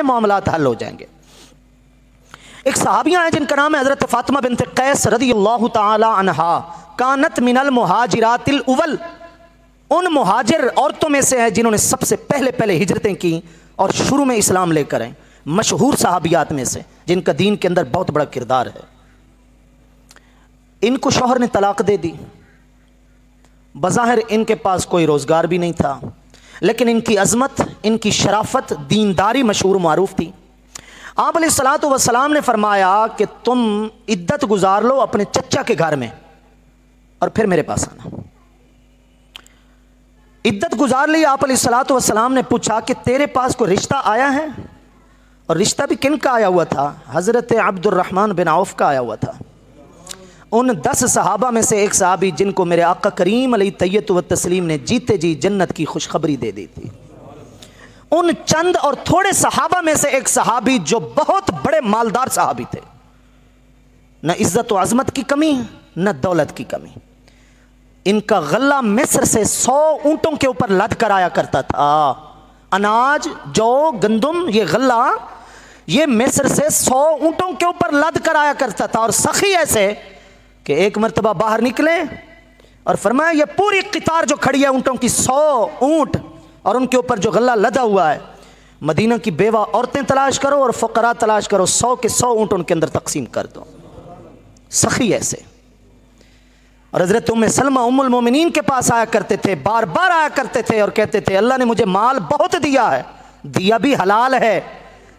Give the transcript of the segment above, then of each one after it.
سارے معاملات حل ہو جائیں گے۔ ایک صحابیہ ہیں جن کا نام ہے حضرت فاطمہ بنت قیس رضی اللہ تعالی عنہا، کانت من المہاجرات الاول، ان مہاجر عورتوں میں سے ہے جنہوں نے سب سے پہلے ہجرتیں کی اور شروع میں اسلام لے کر آئیں، مشہور صحابیات میں سے جن کا دین کے اندر بہت بڑا کردار ہے۔ ان کو شوہر نے طلاق دے دی، بظاہر ان کے پاس کوئی روزگار بھی نہیں تھا، لیکن ان کی عظمت، ان کی شرافت، دینداری مشہور معروف تھی۔ آپ علیہ الصلوۃ والسلام نے فرمایا کہ تم عدت گزار لو اپنے چچا کے گھر میں اور پھر میرے پاس آنا۔ عدت گزار لی، آپ علیہ الصلوۃ والسلام نے پوچھا کہ تیرے پاس کوئی رشتہ آیا ہے؟ اور رشتہ بھی کن کا آیا ہوا تھا؟ حضرت عبد الرحمن بن عوف کا آیا ہوا تھا۔ ان 10 صحابہ میں سے ایک صحابی جن کو میرے آقا کریم علیہ تیت و تسلیم نے جیتے جی جنت کی خوشخبری دے دی تھی، ان چند اور تھوڑے صحابہ میں سے ایک صحابی جو بہت بڑے مالدار صحابی تھے، نہ عزت و عظمت کی کمی نہ دولت کی کمی۔ ان کا غلہ مصر سے 100 اونٹوں کے اوپر لد کر آیا کرتا تھا، اناج، جو، گندم، یہ غلہ یہ مصر سے 100 اونٹوں کے اوپر لد کر آیا کرتا تھا، اور سخی ایسے کہ ایک مرتبہ باہر نکلے اور فرمایا یہ پوری قطار جو کھڑی ہے اونٹوں کی 100 اونٹ اور ان کے اوپر جو غلہ لدا ہوا ہے، مدینہ کی بیوہ عورتیں تلاش کرو اور فقراء تلاش کرو، 100 کے 100 اونٹ ان کے اندر تقسیم کر دو۔ سخی ایسے۔ اور حضرت ام سلمہ ام المومنین کے پاس آیا کرتے تھے، بار بار آیا کرتے تھے اور کہتے تھے اللہ نے مجھے مال بہت دیا ہے، دیا بھی حلال ہے،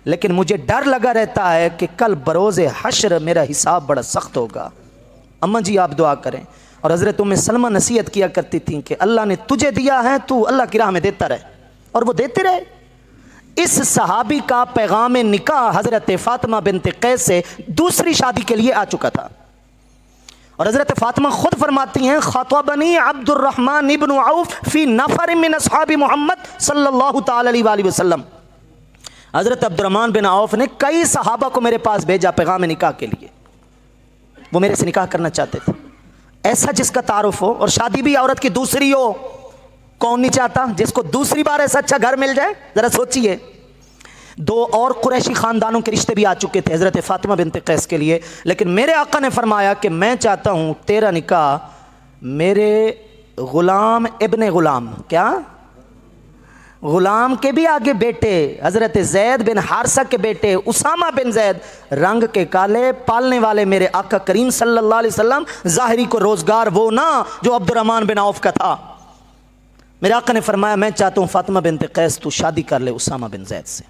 لیکن مجھے ڈر لگا رہتا ہے کہ کل بروز حشر میرا حساب بڑا سخت ہوگا، اماں جی آپ دعا کریں۔ اور حضرت ام سلمہ نصیحت کیا کرتی تھیں کہ اللہ نے تجھے دیا ہے تو اللہ کی راہ میں دیتا رہے، اور وہ دیتے رہے۔ اس صحابی کا پیغام نکاح حضرت فاطمہ بنت قیس سے دوسری شادی کے لیے آ چکا تھا، اور حضرت فاطمہ خود فرماتی ہیں خطبنی عبد الرحمن ابن عوف فی نفر من اصحاب محمد صلی اللہ تعالی علیہ وآلہ وسلم، حضرت عبد الرحمن بن عوف نے کئی صحابہ کو میرے پاس بھیجا پیغام نکاح کے لیے، وہ میرے سے نکاح کرنا چاہتے تھے۔ ایسا جس کا تعارف ہو اور شادی بھی عورت کی دوسری ہو، کون نہیں چاہتا جس کو دوسری بار ایسا اچھا گھر مل جائے؟ ذرا سوچئے۔ 2 اور قریشی خاندانوں کے رشتے بھی آ چکے تھے حضرت فاطمہ بنت قیس کے لیے، لیکن میرے آقا نے فرمایا کہ میں چاہتا ہوں تیرا نکاح میرے غلام ابن غلام، کیا غلام کے بھی آگے بیٹے حضرت زید بن حارثہ کے بیٹے اسامہ بن زید، رنگ کے کالے، پالنے والے میرے آقا کریم صلی اللہ علیہ وسلم، ظاہری کو روزگار وہ نہ جو عبد الرحمن بن عوف کا تھا۔ میرے آقا نے فرمایا میں چاہتا ہوں فاطمہ بنت قیس تو شادی کر لے اسامہ بن زید سے۔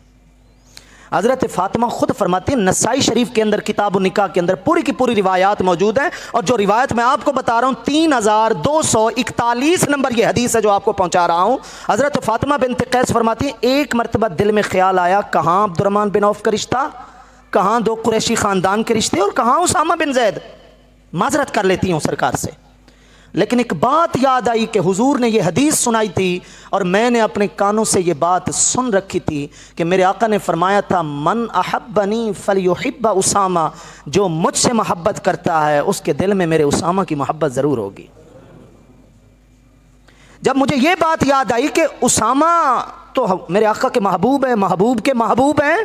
حضرت فاطمہ خود فرماتی ہیں، نسائی شریف کے اندر کتاب النکاح کے اندر پوری کی پوری روایات موجود ہیں، اور جو روایت میں آپ کو بتا رہا ہوں 3241 نمبر یہ حدیث ہے جو آپ کو پہنچا رہا ہوں۔ حضرت فاطمہ بنت قیس فرماتی ہیں ایک مرتبہ دل میں خیال آیا کہاں عبد الرحمن بن عوف کا رشتہ، کہاں 2 قریشی خاندان کے رشتے، اور کہاں اسامہ بن زید، معذرت کر لیتی ہوں سرکار سے، لیکن ایک بات یاد آئی کہ حضور نے یہ حدیث سنائی تھی اور میں نے اپنے کانوں سے یہ بات سن رکھی تھی کہ میرے آقا نے فرمایا تھا من احبنی فلیحب اسامہ، جو مجھ سے محبت کرتا ہے اس کے دل میں میرے اسامہ کی محبت ضرور ہوگی۔ جب مجھے یہ بات یاد آئی کہ اسامہ تو میرے آقا کے محبوب ہیں، محبوب کے محبوب ہیں،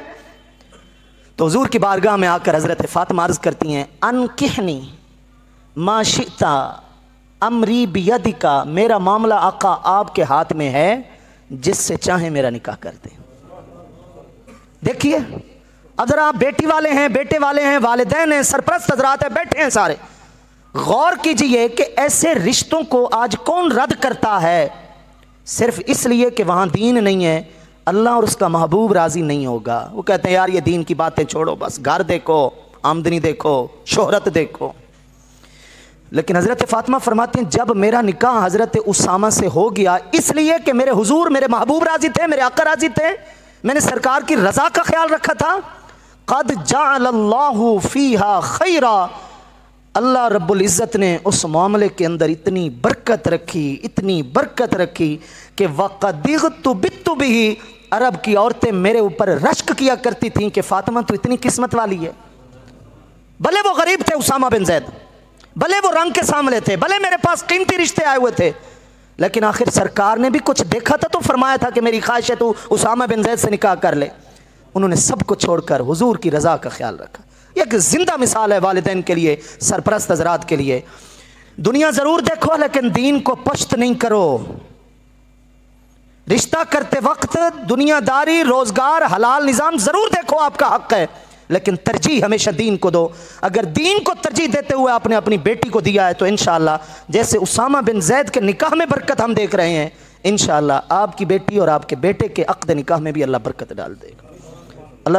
تو حضور کی بارگاہ میں آ کر حضرت فاطمہ عرض کرتی ہیں انکحنی ما شئتا امری بیدکا، میرا معاملہ آقا آپ کے ہاتھ میں ہے، جس سے چاہیں میرا نکاح کر دیں۔ دیکھیے اگر آپ بیٹی والے ہیں، بیٹے والے ہیں، والدین ہیں، سرپرست حضرات ہیں، بیٹھے ہیں سارے، غور کیجئے کہ ایسے رشتوں کو آج کون رد کرتا ہے صرف اس لیے کہ وہاں دین نہیں ہے، اللہ اور اس کا محبوب راضی نہیں ہوگا۔ وہ کہتے ہیں یار یہ دین کی باتیں چھوڑو، بس گھر دیکھو، آمدنی دیکھو، شہرت دیکھو۔ لیکن حضرت فاطمہ فرماتی ہیں جب میرا نکاح حضرت اسامہ سے ہو گیا، اس لیے کہ میرے حضور میرے محبوب راضی تھے، میرے آقا راضی تھے، میں نے سرکار کی رضا کا خیال رکھا تھا، قد جعل اللہ فیہا خیرا، اللہ رب العزت نے اس معاملے کے اندر اتنی برکت رکھی، اتنی برکت رکھی کہ وَقَدْ اغْتُبِتُ بِهِ، عرب کی عورتیں میرے اوپر رشک کیا کرتی تھیں کہ فاطمہ تو اتنی قسمت والی ہے، بھلے وہ غریب تھے اسامہ بن زید، بھلے وہ رنگ کے سامنے تھے، بھلے میرے پاس قیمتی رشتے آئے ہوئے تھے، لیکن آخر سرکار نے بھی کچھ دیکھا تھا تو فرمایا تھا کہ میری خواہش ہے تو اسامہ بن زید سے نکاح کر لے۔ انہوں نے سب کو چھوڑ کر حضور کی رضا کا خیال رکھا. یہ ایک زندہ مثال ہے والدین کے لیے, سرپرست حضرات کے لیے. دنیا ضرور دیکھو لیکن دین کو پشت نہیں کرو. رشتہ کرتے وقت دنیا داری, روزگار, حلال نظام ضرور دیکھو, آپ کا حق ہے, لیکن ترجیح ہمیشہ دین کو دو. اگر دین کو ترجیح دیتے ہوئے آپ نے اپنی بیٹی کو دیا ہے تو انشاءاللہ جیسے اسامہ بن زید کے نکاح میں برکت ہم دیکھ رہے ہیں, انشاءاللہ آپ کی بیٹی اور آپ کے بیٹے کے عقد نکاح میں بھی اللہ برکت ڈال دے گا. اللہ